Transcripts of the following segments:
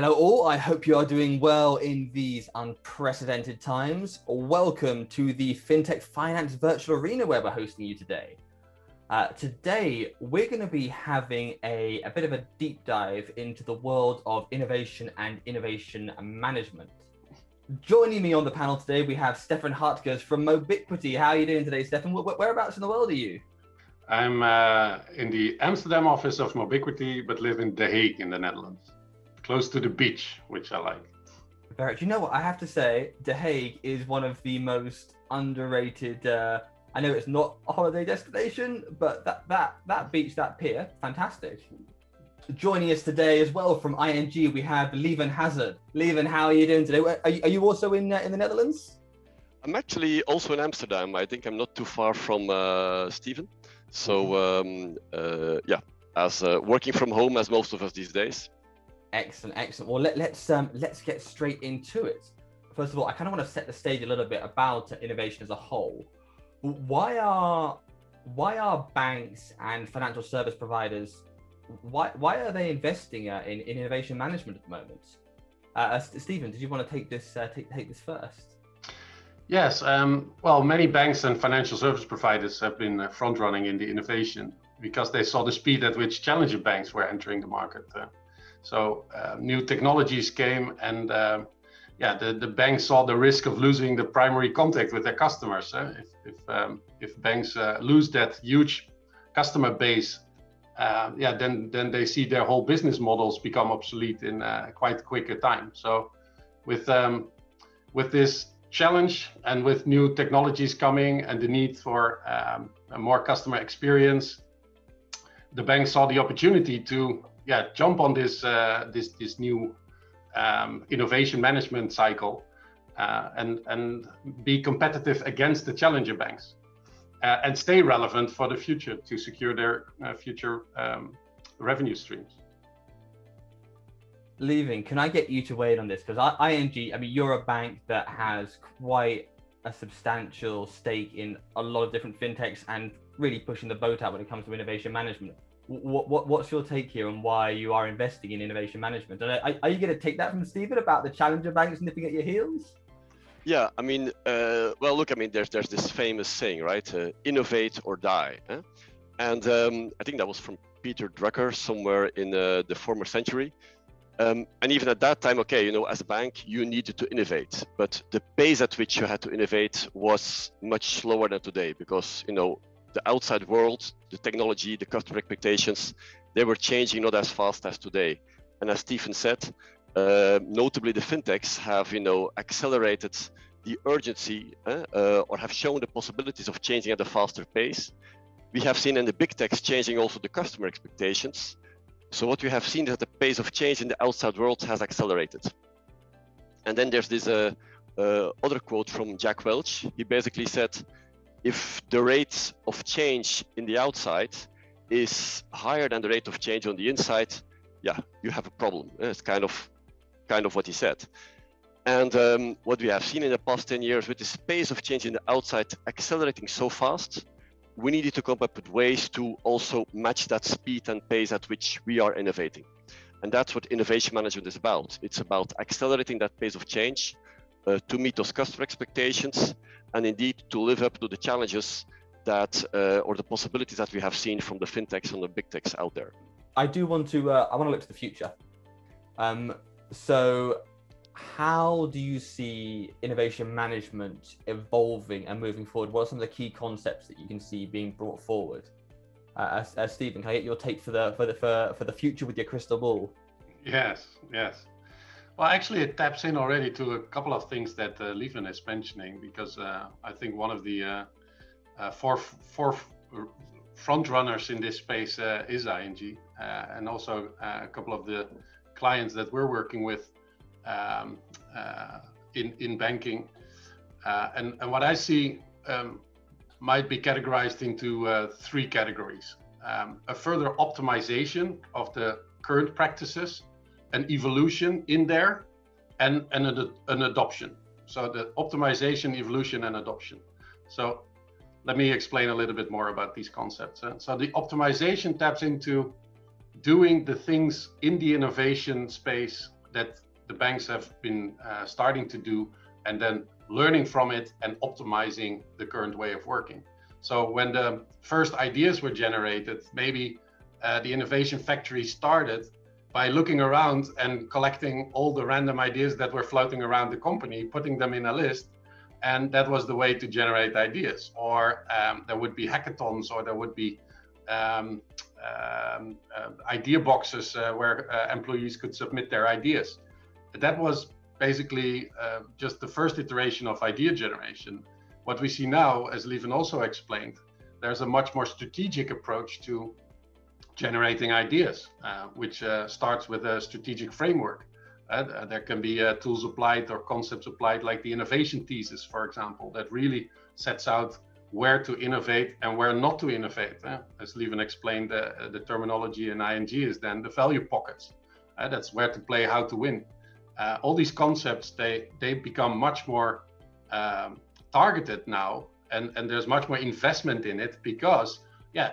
Hello all, I hope you are doing well in these unprecedented times. Welcome to the FinTech Finance Virtual Arena where we're hosting you today. Today, we're going to be having a bit of a deep dive into the world of innovation and innovation management. Joining me on the panel today, we have Stephan Hartgers from Mobiquity. How are you doing today, Stephan? Whereabouts in the world are you? I'm in the Amsterdam office of Mobiquity, but live in The Hague in the Netherlands. Close to the beach, which I like. Barrett, you know what? I have to say, The Hague is one of the most underrated. I know it's not a holiday destination, but that beach, that pier, fantastic. Joining us today as well from ING, we have Lieven Haesaert. Lieven, how are you doing today? Are you also in the Netherlands? I'm actually also in Amsterdam. I think I'm not too far from Stephan. So as working from home as most of us these days. Excellent. Well, let's get straight into it. First of all, I kind of want to set the stage a little bit about innovation as a whole. Why are banks and financial service providers why are they investing in innovation management at the moment? Stephan, did you want to take this first? Yes. Well, many banks and financial service providers have been front running in the innovation because they saw the speed at which challenger banks were entering the market. So new technologies came, and the banks saw the risk of losing the primary contact with their customers. If banks lose that huge customer base, then they see their whole business models become obsolete in quite quicker time. So with this challenge and with new technologies coming and the need for a more customer experience, the banks saw the opportunity to jump on this new innovation management cycle and be competitive against the challenger banks and stay relevant for the future to secure their future revenue streams. Lieven, can I get you to weigh in on this? Because ING, I mean, you're a bank that has quite a substantial stake in a lot of different fintechs and really pushing the boat out when it comes to innovation management. What's your take here on why you are investing in innovation management? And are you going to take that from Stephan about the challenger banks nipping at your heels? Yeah, I mean, there's this famous saying, right? Innovate or die. And I think that was from Peter Drucker somewhere in the former century. And even at that time, as a bank, you needed to innovate, but the pace at which you had to innovate was much slower than today because, the outside world, the technology, the customer expectations, they were changing not as fast as today. And as Stephan said, notably the fintechs have, accelerated the urgency or have shown the possibilities of changing at a faster pace. We have seen in the big techs changing also the customer expectations. So what we have seen is that the pace of change in the outside world has accelerated. And then there's this other quote from Jack Welch. He basically said, if the rate of change in the outside is higher than the rate of change on the inside, you have a problem. It's kind of what he said. And what we have seen in the past 10 years with this pace of change in the outside accelerating so fast, we needed to come up with ways to also match that speed and pace at which we are innovating. And that's what innovation management is about. It's about accelerating that pace of change to meet those customer expectations and indeed to live up to the challenges that or the possibilities that we have seen from the fintechs and the big techs out there. I want to look to the future. So how do you see innovation management evolving and moving forward? What are some of the key concepts that you can see being brought forward? Stephan, can I get your take for the future with your crystal ball? Yes. Well, actually, it taps in already to a couple of things that Lieven is mentioning, because I think one of the four front runners in this space is ING, and also a couple of the clients that we're working with in banking. And what I see might be categorized into three categories. A further optimization of the current practices, an evolution in there, and an adoption. So the optimization, evolution, and adoption. So let me explain a little bit more about these concepts. So the optimization taps into doing the things in the innovation space that the banks have been starting to do, and then learning from it and optimizing the current way of working. So when the first ideas were generated, maybe the innovation factory started by looking around and collecting all the random ideas that were floating around the company, putting them in a list, and that was the way to generate ideas. Or there would be hackathons, or there would be idea boxes where employees could submit their ideas. That was basically just the first iteration of idea generation. What we see now, as Lieven also explained, there's a much more strategic approach to generating ideas, which starts with a strategic framework. There can be tools applied or concepts applied, like the innovation thesis, for example, that really sets out where to innovate and where not to innovate. As Lieven explained, the terminology in ING is then the value pockets. That's where to play, how to win. All these concepts, they become much more targeted now, and there's much more investment in it, because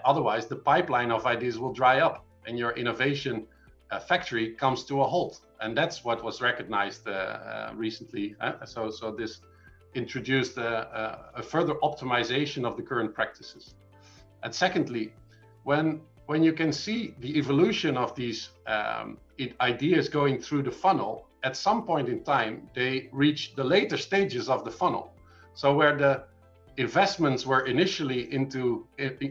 otherwise the pipeline of ideas will dry up and your innovation factory comes to a halt. And that's what was recognized recently. So this introduced a further optimization of the current practices. And secondly, when you can see the evolution of these ideas going through the funnel, at some point in time, they reach the later stages of the funnel. So where the investments were initially into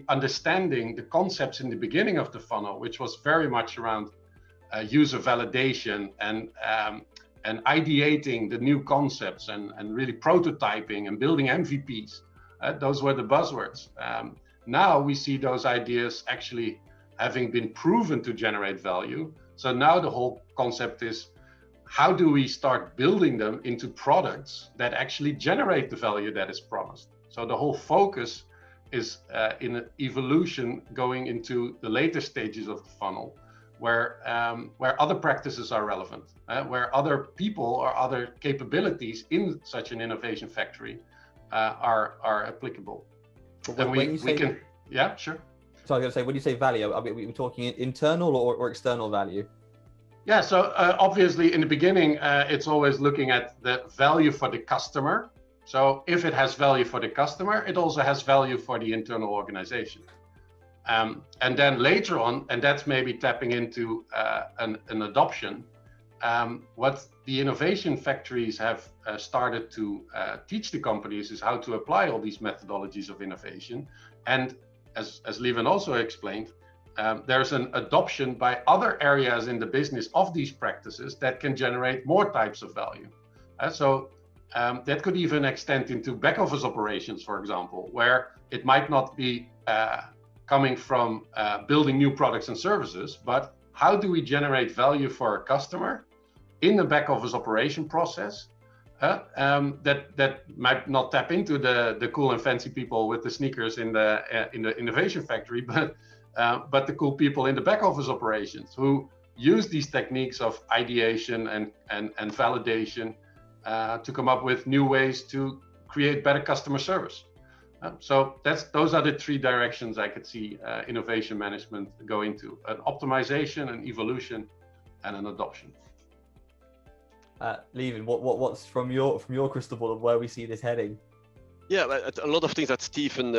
understanding the concepts in the beginning of the funnel, which was very much around user validation and ideating the new concepts and really prototyping and building MVPs. Those were the buzzwords. Now we see those ideas actually having been proven to generate value. So now the whole concept is, how do we start building them into products that actually generate the value that is promised? So the whole focus is in an evolution going into the later stages of the funnel, where other practices are relevant, where other people or other capabilities in such an innovation factory are applicable. Then we can, yeah, sure. So I was going to say, when you say value, are we talking internal or external value? Yeah, so obviously in the beginning, it's always looking at the value for the customer. So if it has value for the customer, it also has value for the internal organization. And then later on, and that's maybe tapping into an adoption, what the innovation factories have started to teach the companies is how to apply all these methodologies of innovation. And as Lieven also explained, there's an adoption by other areas in the business of these practices that can generate more types of value. So that could even extend into back office operations, for example, where it might not be coming from building new products and services, but how do we generate value for a customer in the back office operation process that might not tap into the cool and fancy people with the sneakers in the innovation factory, but the cool people in the back office operations who use these techniques of ideation and validation to come up with new ways to create better customer service. So those are the three directions I could see innovation management go into: an optimization, an evolution, and an adoption. Lieven, what's from your crystal ball of where we see this heading? Yeah, a lot of things that Stephan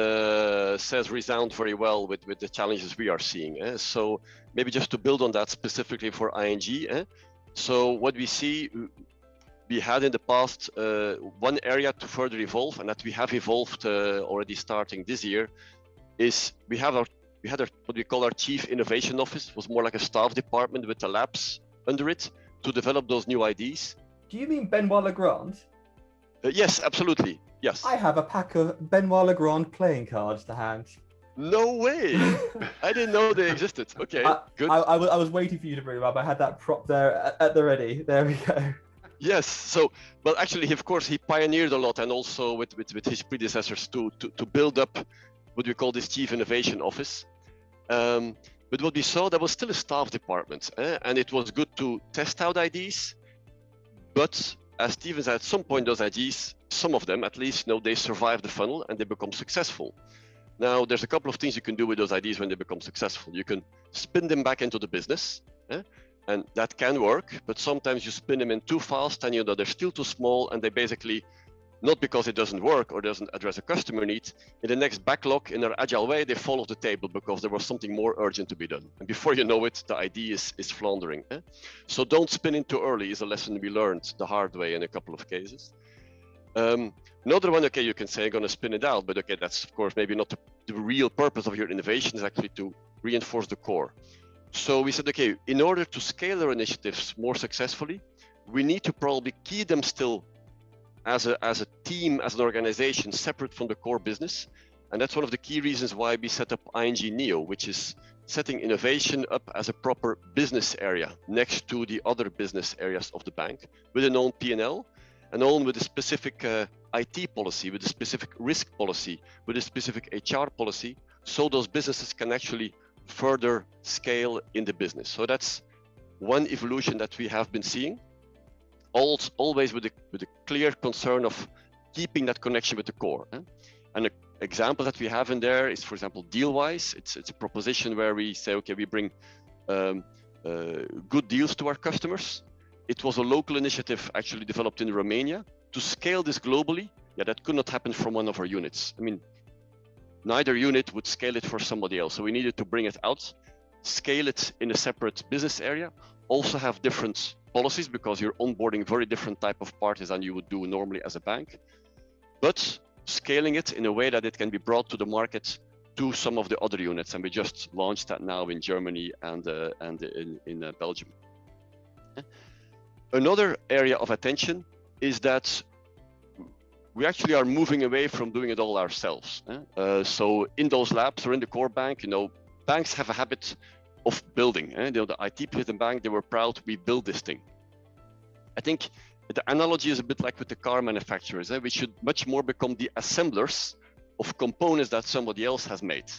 says resound very well with the challenges we are seeing. So maybe just to build on that specifically for ING. So what we see, we had in the past one area to further evolve, and that we have evolved already starting this year, is we had our what we call our Chief Innovation Office. It was more like a staff department with the labs under it to develop those new ideas. Do you mean Benoit Legrand? Yes, absolutely. Yes. I have a pack of Benoit Legrand playing cards to hand. No way! I didn't know they existed. Okay, good. I was waiting for you to bring them up. I had that prop there at the ready. There we go. Yes. So, well, actually, of course, he pioneered a lot, and also with his predecessors to build up what we call this Chief Innovation Office. But what we saw, there was still a staff department, and it was good to test out ideas. But as Stephan said, at some point, those ideas, some of them at least, they survive the funnel and they become successful. Now, there's a couple of things you can do with those ideas when they become successful. You can spin them back into the business. And that can work, but sometimes you spin them in too fast and you know they're still too small, and they basically, not because it doesn't work or doesn't address a customer need, in the next backlog in an agile way, they fall off the table because there was something more urgent to be done. And before you know it, the idea is floundering. So don't spin in too early is a lesson we learned the hard way in a couple of cases. Another one, okay, you can say, I'm going to spin it out, but okay, that's of course maybe not the real purpose of your innovation, is actually to reinforce the core. So we said, okay, in order to scale our initiatives more successfully, we need to probably key them still as a team, as an organization, separate from the core business. And that's one of the key reasons why we set up ING Neo, which is setting innovation up as a proper business area next to the other business areas of the bank, with an own P&L, and own with a specific IT policy, with a specific risk policy, with a specific HR policy, so those businesses can actually further scale in the business. So that's one evolution that we have been seeing, always with a clear concern of keeping that connection with the core. And an example that we have in there is, for example, Dealwise. It's a proposition where we say, okay, we bring good deals to our customers. It was a local initiative actually developed in Romania. To scale this globally, yeah, that could not happen from one of our units. I mean, neither unit would scale it for somebody else. So we needed to bring it out, scale it in a separate business area, also have different policies because you're onboarding very different type of parties than you would do normally as a bank, but scaling it in a way that it can be brought to the market to some of the other units. And we just launched that now in Germany and in Belgium. Another area of attention is that we actually are moving away from doing it all ourselves. So in those labs or in the core bank, you know, banks have a habit of building. You know, the IT people in the bank, they were proud we built this thing. I think the analogy is a bit like with the car manufacturers. We should much more become the assemblers of components that somebody else has made.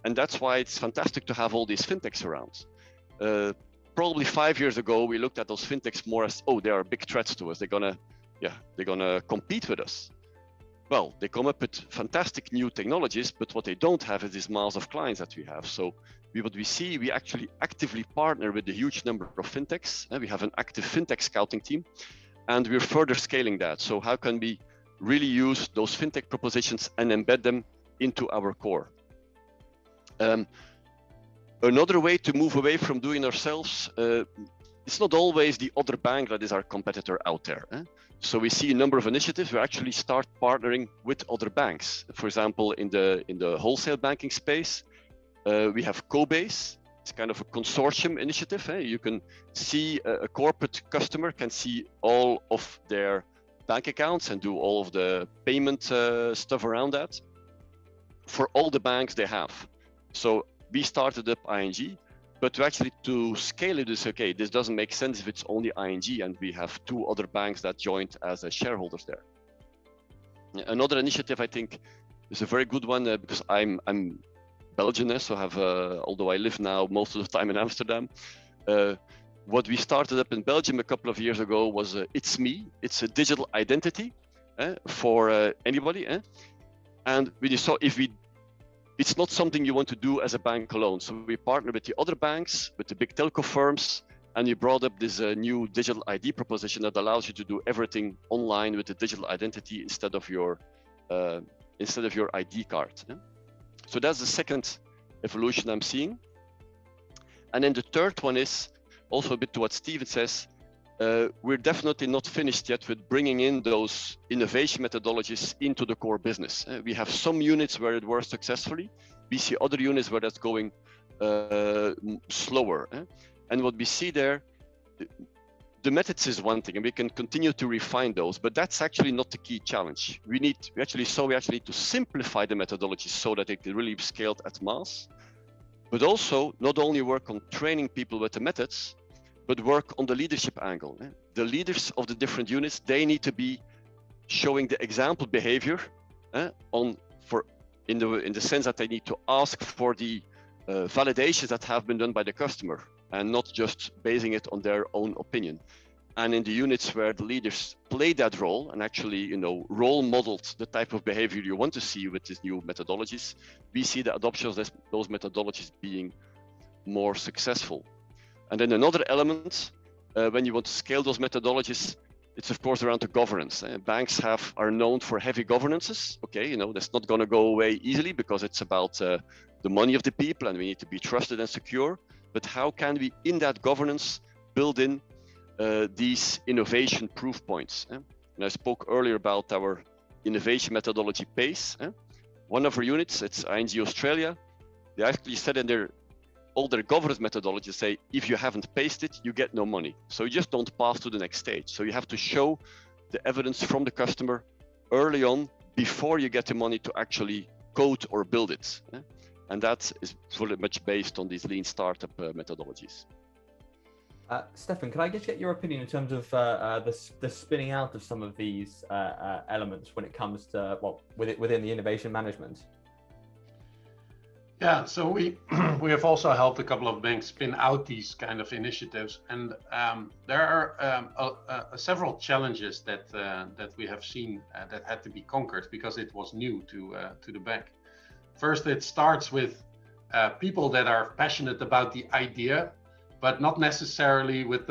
And that's why it's fantastic to have all these fintechs around. Probably 5 years ago, we looked at those fintechs more as, oh, they are big threats to us. They're gonna compete with us. Well, they come up with fantastic new technologies, but what they don't have is these miles of clients that we have. So what we see, we actually actively partner with a huge number of fintechs. We have an active fintech scouting team, and we're further scaling that. So how can we really use those fintech propositions and embed them into our core? Another way to move away from doing ourselves, it's not always the other bank that is our competitor out there. So we see a number of initiatives where actually start partnering with other banks. For example, in the wholesale banking space, we have Cobase. It's kind of a consortium initiative. You can see a corporate customer can see all of their bank accounts and do all of the payment stuff around that for all the banks they have. So we started up ING, but to scale it is okay. This doesn't make sense if it's only ING, and we have 2 other banks that joined as shareholders there. Another initiative I think is a very good one because I'm Belgian, so have although I live now most of the time in Amsterdam. What we started up in Belgium a couple of years ago was It's Me. It's a digital identity for anybody. And we saw it's not something you want to do as a bank alone. So we partner with the other banks, with the big telco firms, and we brought up this new digital ID proposition that allows you to do everything online with the digital identity instead of your ID card. So that's the second evolution I'm seeing. And then the third one is also a bit to what Stephan says. We're definitely not finished yet with bringing in those innovation methodologies into the core business. We have some units where it works successfully. We see other units where that's going slower. And what we see there, the methods is one thing, and we can continue to refine those, but that's actually not the key challenge. We actually need to simplify the methodologies so that it can really be scaled at mass, but also not only work on training people with the methods, but work on the leadership angle. The leaders of the different units, they need to be showing the example behavior in the sense that they need to ask for the validations that have been done by the customer and not just basing it on their own opinion. And in the units where the leaders play that role and actually, role modeled the type of behavior you want to see with these new methodologies, we see the adoption of those methodologies being more successful. And then another element, when you want to scale those methodologies, it's of course around the governance. Banks are known for heavy governances. Okay, you know, that's not going to go away easily because it's about the money of the people and we need to be trusted and secure. But how can we, in that governance, build in these innovation proof points? And I spoke earlier about our innovation methodology PACE. One of our units, it's ING Australia. They actually said in all their governance methodologies say, if you haven't paced it, you get no money. So you just don't pass to the next stage. So you have to show the evidence from the customer early on before you get the money to actually code or build it. And that is pretty much based on these lean startup methodologies. Stephan, can I just get your opinion in terms of the spinning out of some of these elements when it comes to, well, within the innovation management? Yeah, so we have also helped a couple of banks spin out these kind of initiatives, and there are several challenges that we have seen that had to be conquered because it was new to the bank. First, it starts with people that are passionate about the idea, but not necessarily with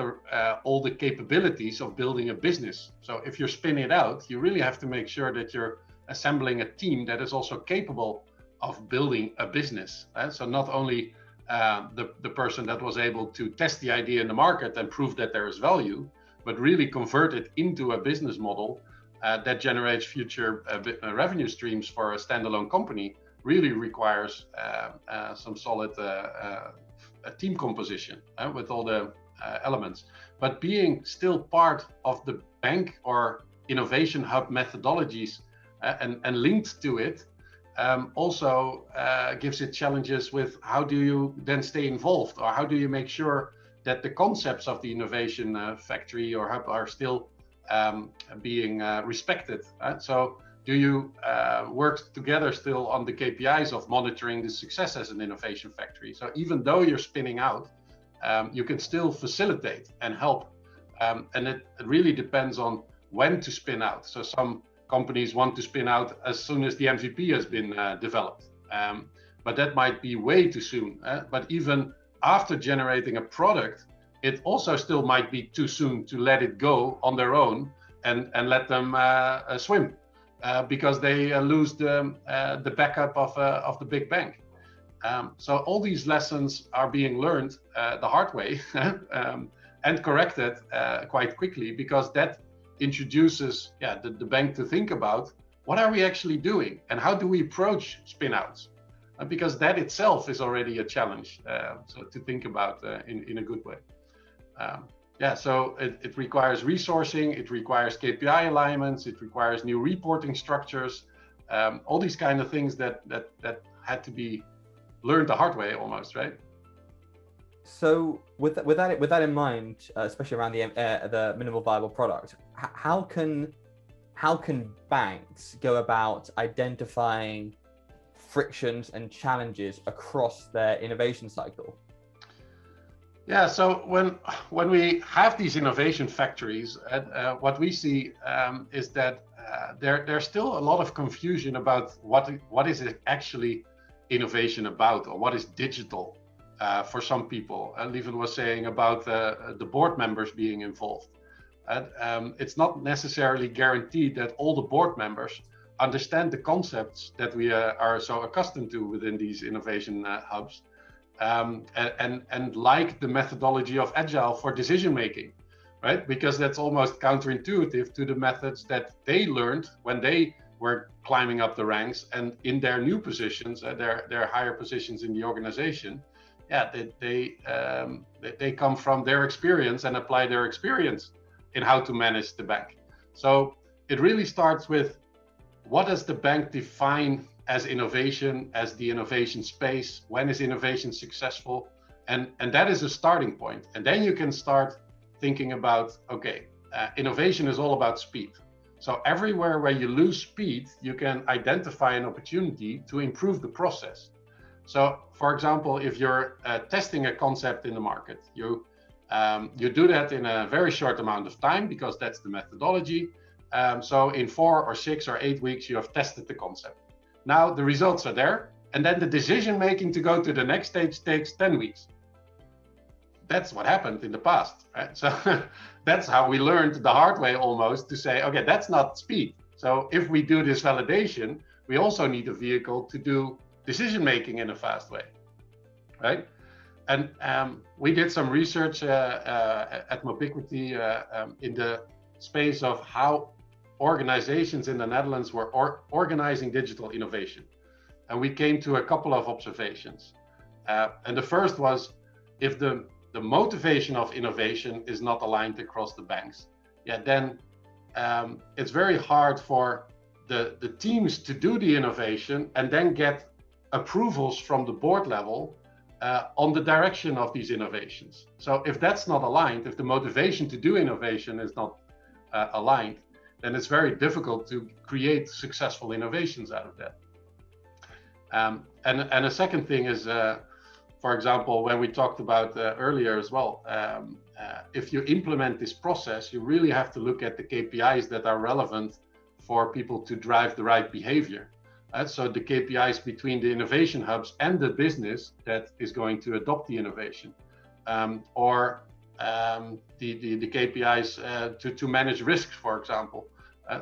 all the capabilities of building a business. So if you're spinning it out, you really have to make sure that you're assembling a team that is also capable of building a business. So not only the person that was able to test the idea in the market and prove that there is value, but really convert it into a business model that generates future revenue streams for a standalone company, really requires some solid team composition with all the elements. But being still part of the bank or innovation hub methodologies and linked to it, also gives it challenges with how do you then stay involved, or how do you make sure that the concepts of the innovation factory or hub are still being respected. So do you work together still on the KPIs of monitoring the success as an innovation factory? So even though you're spinning out, you can still facilitate and help. And it really depends on when to spin out. So some companies want to spin out as soon as the MVP has been developed. But that might be way too soon. But even after generating a product, it also still might be too soon to let it go on their own and let them swim because they lose the backup of the big bank. So all these lessons are being learned the hard way and corrected quite quickly, because that introduces the bank to think about what are we actually doing and how do we approach spin-outs, because that itself is already a challenge so to think about in a good way. So it requires resourcing, it requires KPI alignments, it requires new reporting structures, all these kind of things that had to be learned the hard way almost, right? So with that in mind, especially around the minimal viable product, how can banks go about identifying frictions and challenges across their innovation cycle? Yeah, so when we have these innovation factories, what we see is that there's still a lot of confusion about what is it actually innovation about, or what is digital. For some people, Lieven was saying about the board members being involved. It's not necessarily guaranteed that all the board members understand the concepts that we are so accustomed to within these innovation hubs, and like the methodology of Agile for decision making, right? Because that's almost counterintuitive to the methods that they learned when they were climbing up the ranks and in their new positions, their higher positions in the organization. They come from their experience and apply their experience in how to manage the bank. So it really starts with, what does the bank define as innovation, as the innovation space? When is innovation successful? And that is a starting point. And then you can start thinking about, okay, innovation is all about speed. So everywhere where you lose speed, you can identify an opportunity to improve the process. So, for example, if you're testing a concept in the market, you do that in a very short amount of time because that's the methodology. So in 4 or 6 or 8 weeks, you have tested the concept. Now the results are there, and then the decision making to go to the next stage takes 10 weeks. that's what happened in the past, right? So that's how we learned the hard way almost to say, okay, that's not speed. So if we do this validation, we also need a vehicle to do decision making in a fast way, right? And we did some research at Mobiquity in the space of how organizations in the Netherlands were organizing digital innovation. And we came to a couple of observations. And the first was, if the motivation of innovation is not aligned across the banks, then it's very hard for the teams to do the innovation and then get approvals from the board level on the direction of these innovations. So if that's not aligned, if the motivation to do innovation is not aligned, then it's very difficult to create successful innovations out of that. And a second thing is, for example, when we talked about earlier as well, if you implement this process, you really have to look at the KPIs that are relevant for people to drive the right behavior. So the KPIs between the innovation hubs and the business that is going to adopt the innovation, or the KPIs to manage risk, for example.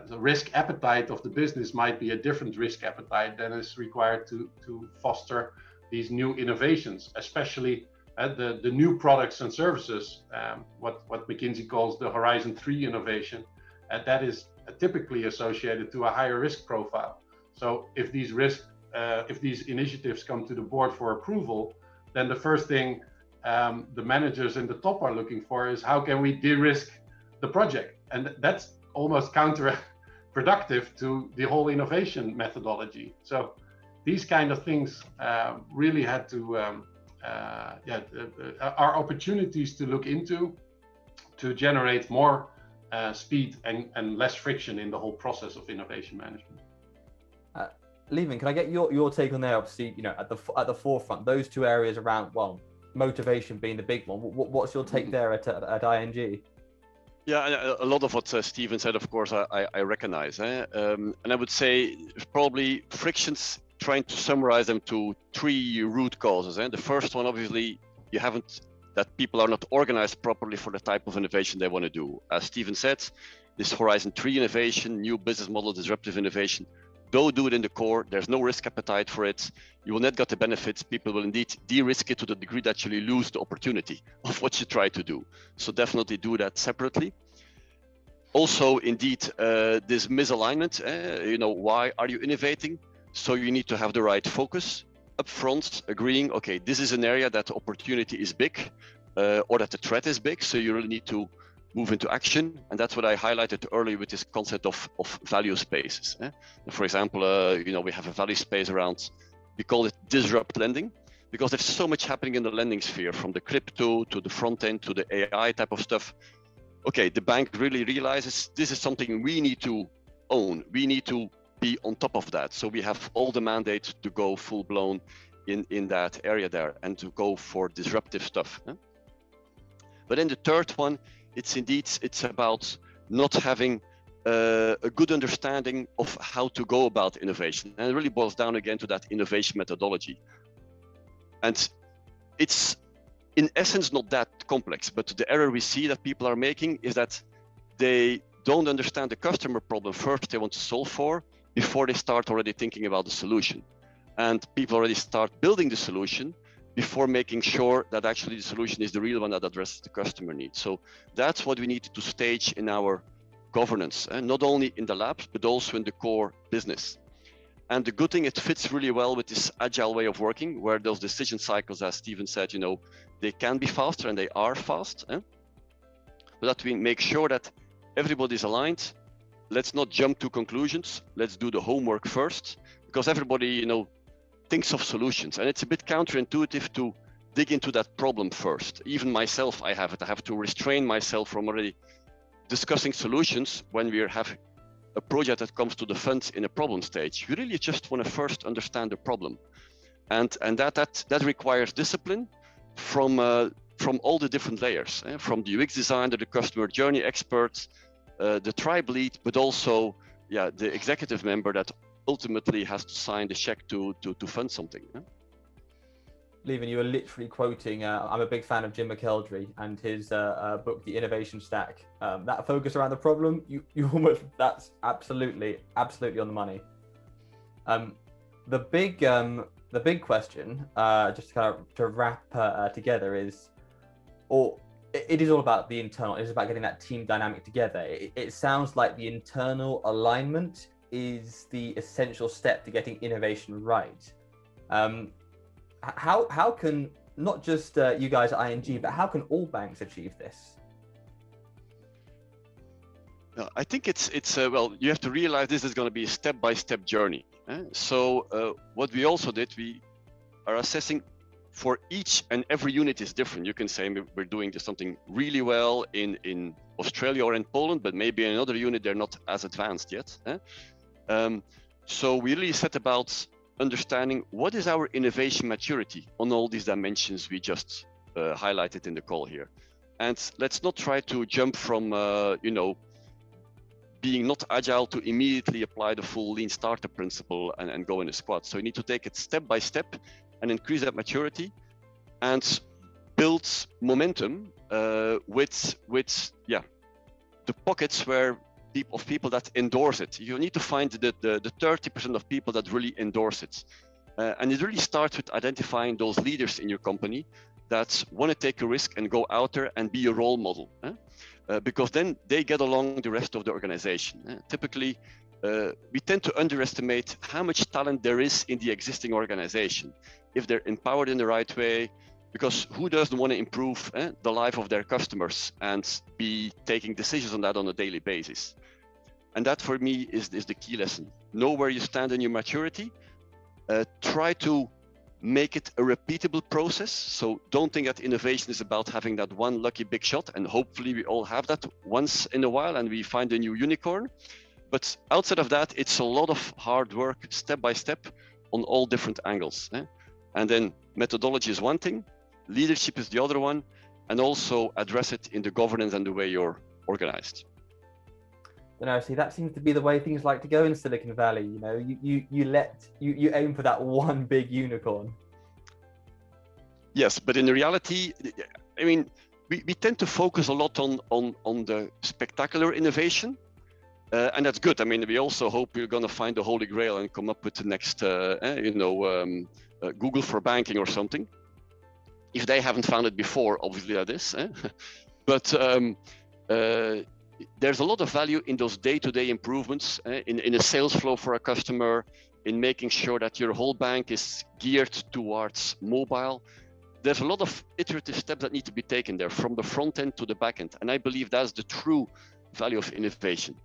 The risk appetite of the business might be a different risk appetite than is required to foster these new innovations, especially the new products and services, what McKinsey calls the Horizon 3 innovation, that is typically associated to a higher risk profile. So if these initiatives come to the board for approval, then the first thing the managers in the top are looking for is, how can we de-risk the project? And that's almost counterproductive to the whole innovation methodology. So these kind of things really had to are opportunities to look into to generate more speed and less friction in the whole process of innovation management. Lieven, can I get your take on there? Obviously, at the forefront, those two areas around, well, motivation being the big one. What's your take there at ING? Yeah, a lot of what Stephan said, of course, I recognize. And I would say probably frictions, trying to summarize them to three root causes. The first one, obviously, that people are not organized properly for the type of innovation they want to do. As Stephan said, this Horizon 3 innovation, new business model, disruptive innovation, don't do it in the core. There's no risk appetite for it. You will not get the benefits. People will indeed de-risk it to the degree that you lose the opportunity of what you try to do. So definitely do that separately. Also, indeed, this misalignment, why are you innovating? So you need to have the right focus up front, agreeing, okay, this is an area that the opportunity is big or that the threat is big. So you really need to move into action. And that's what I highlighted earlier with this concept of value spaces. For example, we have a value space around, we call it disrupt lending, because there's so much happening in the lending sphere, from the crypto to the front end to the AI type of stuff. Okay, the bank really realizes this is something we need to own. We need to be on top of that. So we have all the mandate to go full blown in that area there and to go for disruptive stuff. But then the third one, it's about not having a good understanding of how to go about innovation. And it really boils down again to that innovation methodology. And it's in essence not that complex, but the error we see that people are making is that they don't understand the customer problem first they want to solve for before they start already thinking about the solution. And people already start building the solution before making sure that actually the solution is the real one that addresses the customer needs. So that's what we need to stage in our governance, and not only in the labs, but also in the core business. And the good thing, it fits really well with this agile way of working, where those decision cycles, as Stephan said, they can be faster and they are fast. But that we make sure that everybody's aligned. Let's not jump to conclusions. Let's do the homework first, because everybody, thinks of solutions, and it's a bit counterintuitive to dig into that problem first. Even myself, I have to restrain myself from already discussing solutions when we have a project that comes to the fund in a problem stage. You really just want to first understand the problem, and that requires discipline from all the different layers, from the UX designer, the customer journey experts, the tribe lead, but also the executive member that ultimately has to sign the check to fund something. Lieven, you were literally quoting, I'm a big fan of Jim McElderry and his book, The Innovation Stack. That focus around the problem, you almost, that's absolutely on the money. The big question, just to kind of to wrap together is, it is all about the internal, it is about getting that team dynamic together. It sounds like the internal alignment is the essential step to getting innovation right. How can not just you guys at ING, but how can all banks achieve this? I think it's well, you have to realize this is going to be a step-by-step journey. So what we also did, we are assessing for each and every unit is different. You can say we're doing something really well in Australia or in Poland, but maybe in another unit they're not as advanced yet. So we really set about understanding what is our innovation maturity on all these dimensions we just highlighted in the call here. And let's not try to jump from, being not agile to immediately apply the full lean startup principle and go in a squad. So you need to take it step by step and increase that maturity and build momentum with the pockets where people that endorse it. You need to find the 30% of people that really endorse it. And it really starts with identifying those leaders in your company that want to take a risk and go out there and be a role model. Because then they get along the rest of the organization. Typically, we tend to underestimate how much talent there is in the existing organization. If they're empowered in the right way, because who doesn't want to improve the life of their customers and be taking decisions on that on a daily basis? And that for me is the key lesson. Know where you stand in your maturity. Try to make it a repeatable process. So don't think that innovation is about having that one lucky big shot, and hopefully we all have that once in a while and we find a new unicorn. But outside of that, it's a lot of hard work, step by step, on all different angles. And then methodology is one thing, leadership is the other one, and also address it in the governance and the way you're organized. See, that seems to be the way things like to go in Silicon Valley. You aim for that one big unicorn. Yes, but in reality, I mean, we tend to focus a lot on the spectacular innovation, and that's good. I mean, we also hope we're going to find the Holy Grail and come up with the next, Google for banking or something. If they haven't found it before, obviously that is. But there's a lot of value in those day-to-day improvements in a sales flow for a customer, in making sure that your whole bank is geared towards mobile. There's a lot of iterative steps that need to be taken there from the front end to the back end. And I believe that's the true value of innovation.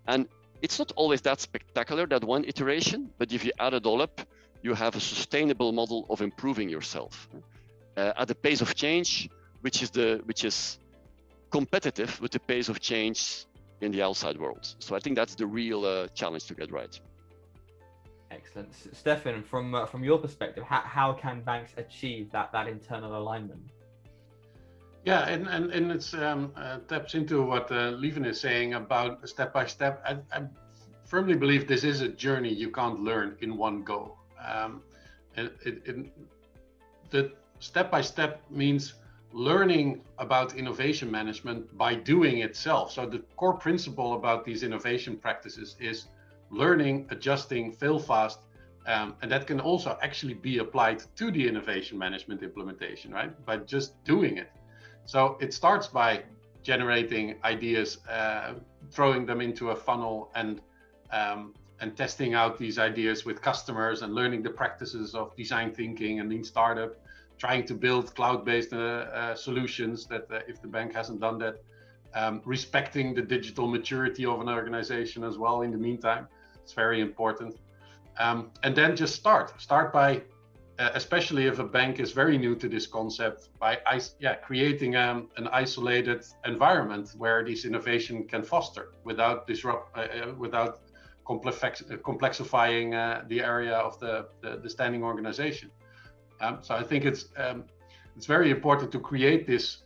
And it's not always that spectacular, that one iteration, but if you add it all up, you have a sustainable model of improving yourself at the pace of change, which is competitive with the pace of change in the outside world. So I think that's the real challenge to get right. Excellent. Stephan, from your perspective, how can banks achieve that internal alignment? Yeah, and it's taps into what Lieven is saying about step by step. I firmly believe this is a journey you can't learn in one go. The step by step means learning about innovation management by doing itself. So the core principle about these innovation practices is learning, adjusting, fail fast, and that can also actually be applied to the innovation management implementation, right? By just doing it. So it starts by generating ideas, throwing them into a funnel, and testing out these ideas with customers, and learning the practices of design thinking and lean startup, trying to build cloud-based solutions that if the bank hasn't done that, respecting the digital maturity of an organization as well in the meantime. It's very important. And then just start by, especially if a bank is very new to this concept, by creating an isolated environment where this innovation can foster without complexifying the area of the standing organization. So I think it's very important to create this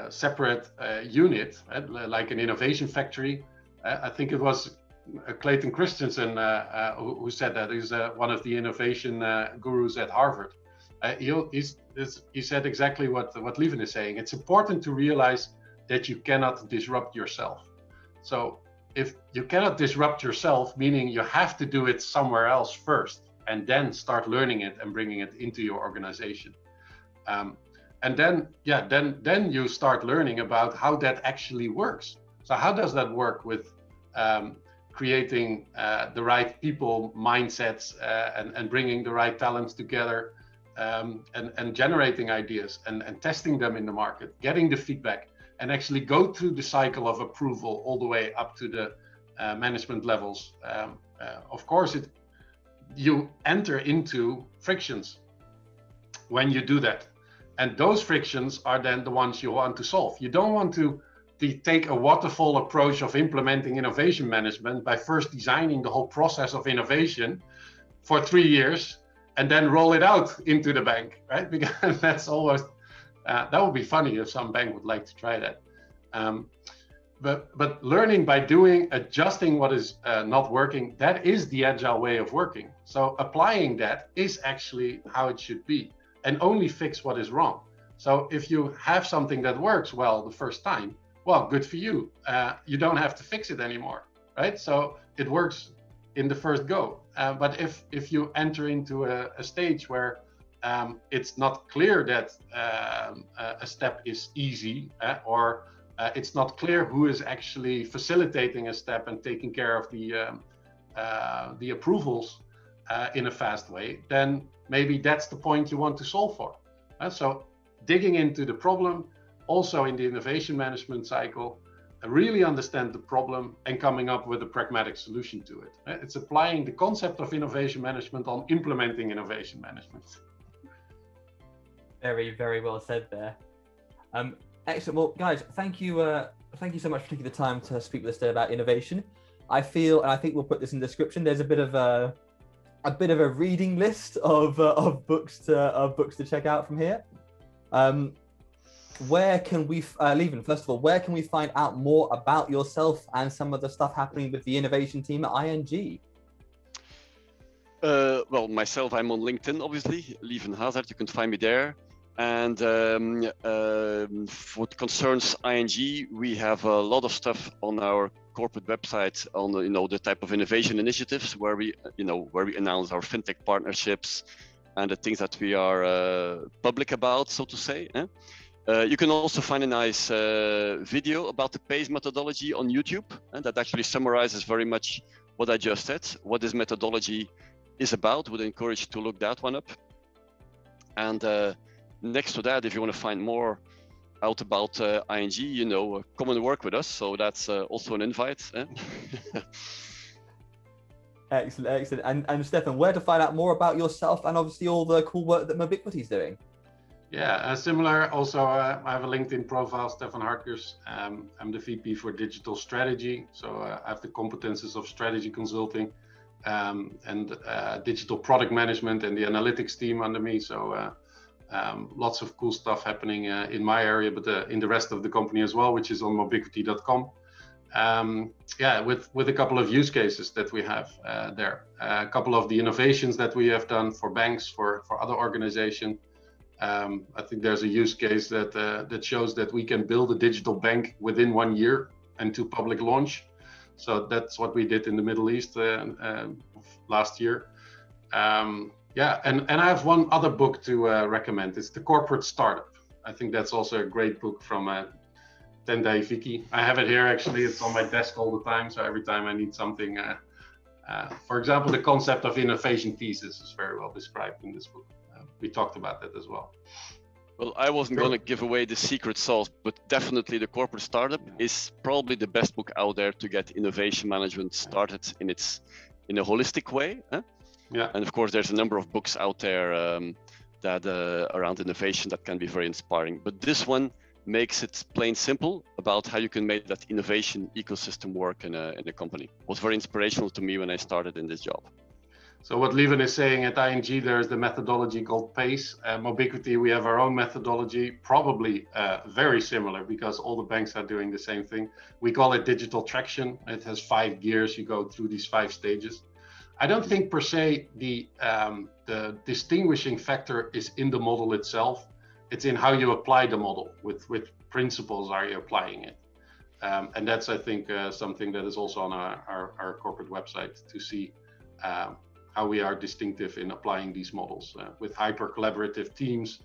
separate unit, like an innovation factory. I think it was Clayton Christensen, who said that. He's one of the innovation gurus at Harvard. He said exactly what Lieven is saying. It's important to realize that you cannot disrupt yourself. So if you cannot disrupt yourself, meaning you have to do it somewhere else first, and then start learning it and bringing it into your organization. And then you start learning about how that actually works. So how does that work with creating the right people mindsets and bringing the right talents together, and generating ideas and testing them in the market, getting the feedback, and actually go through the cycle of approval all the way up to the management levels. Of course, you enter into frictions when you do that. And those frictions are then the ones you want to solve. You don't want to take a waterfall approach of implementing innovation management by first designing the whole process of innovation for 3 years and then roll it out into the bank, right? Because that's always, that would be funny if some bank would like to try that. But learning by doing, adjusting what is not working, that is the agile way of working. So applying that is actually how it should be, and only fix what is wrong. So if you have something that works well the first time, well, good for you. You don't have to fix it anymore, right? So it works in the first go. But if you enter into a stage where it's not clear that a step is easy, or it's not clear who is actually facilitating a step and taking care of the approvals in a fast way, then maybe that's the point you want to solve for. So digging into the problem, also in the innovation management cycle, really understand the problem and coming up with a pragmatic solution to it. It's applying the concept of innovation management on implementing innovation management. Very, very well said there. Excellent. Well, guys, thank you so much for taking the time to speak with us today about innovation. I feel, and I think we'll put this in the description, there's a bit of a reading list of books to check out from here. Where can we, Lieven, first of all, where can we find out more about yourself and some of the stuff happening with the innovation team at ING? Well, myself, I'm on LinkedIn, obviously, Lieven Haesaert, you can find me there. And for what concerns ING, we have a lot of stuff on our corporate website on the type of innovation initiatives where we announce our fintech partnerships and the things that we are public about, so to say. You can also find a nice video about the PACE methodology on YouTube, and that actually summarizes very much what I just said, what this methodology is about. Would encourage you to look that one up. And next to that, if you want to find more out about ING, come and work with us. So that's also an invite. Excellent. And Stephan, where to find out more about yourself and obviously all the cool work that Mobiquity is doing? Yeah, similar. Also, I have a LinkedIn profile, Stephan Hartgers. I'm the VP for digital strategy. So I have the competences of strategy consulting and digital product management and the analytics team under me. So lots of cool stuff happening in my area, but in the rest of the company as well, which is on mobiquity.com. With a couple of use cases that we have there. A couple of the innovations that we have done for banks, for other organizations. I think there's a use case that shows that we can build a digital bank within 1 year and to public launch. So that's what we did in the Middle East last year. And I have one other book to recommend. It's The Corporate Startup. I think that's also a great book from Tendai Vicky. I have it here actually. It's on my desk all the time. So every time I need something, for example, the concept of innovation thesis is very well described in this book. We talked about that as well. Well, I wasn't going to give away the secret sauce, but definitely The Corporate Startup is probably the best book out there to get innovation management started in a holistic way. Yeah. And of course, there's a number of books out there that around innovation that can be very inspiring. But this one makes it plain simple about how you can make that innovation ecosystem work in a company. It was very inspirational to me when I started in this job. So what Lieven is saying, at ING, there's the methodology called PACE. Mobiquity, we have our own methodology, probably very similar because all the banks are doing the same thing. We call it digital traction. It has 5 gears. You go through these 5 stages. I don't think per se the distinguishing factor is in the model itself. It's in how you apply the model, with which principles are you applying it. And that's, I think, something that is also on our corporate website to see how we are distinctive in applying these models with hyper collaborative teams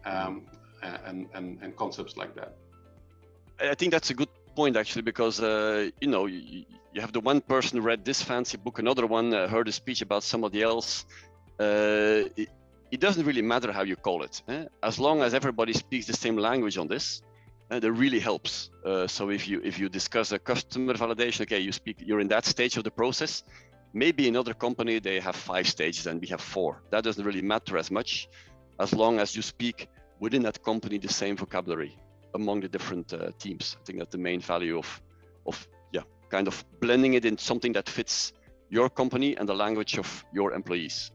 and concepts like that. I think that's a good point, actually, because you know, you have the one person who read this fancy book, another one heard a speech about somebody else. It doesn't really matter how you call it, as long as everybody speaks the same language on this. That really helps. So if you discuss a customer validation, okay, you're in that stage of the process. Maybe another company, they have 5 stages and we have 4. That doesn't really matter as much, as long as you speak within that company the same vocabulary among the different teams. I think that's the main value of kind of blending it in something that fits your company and the language of your employees.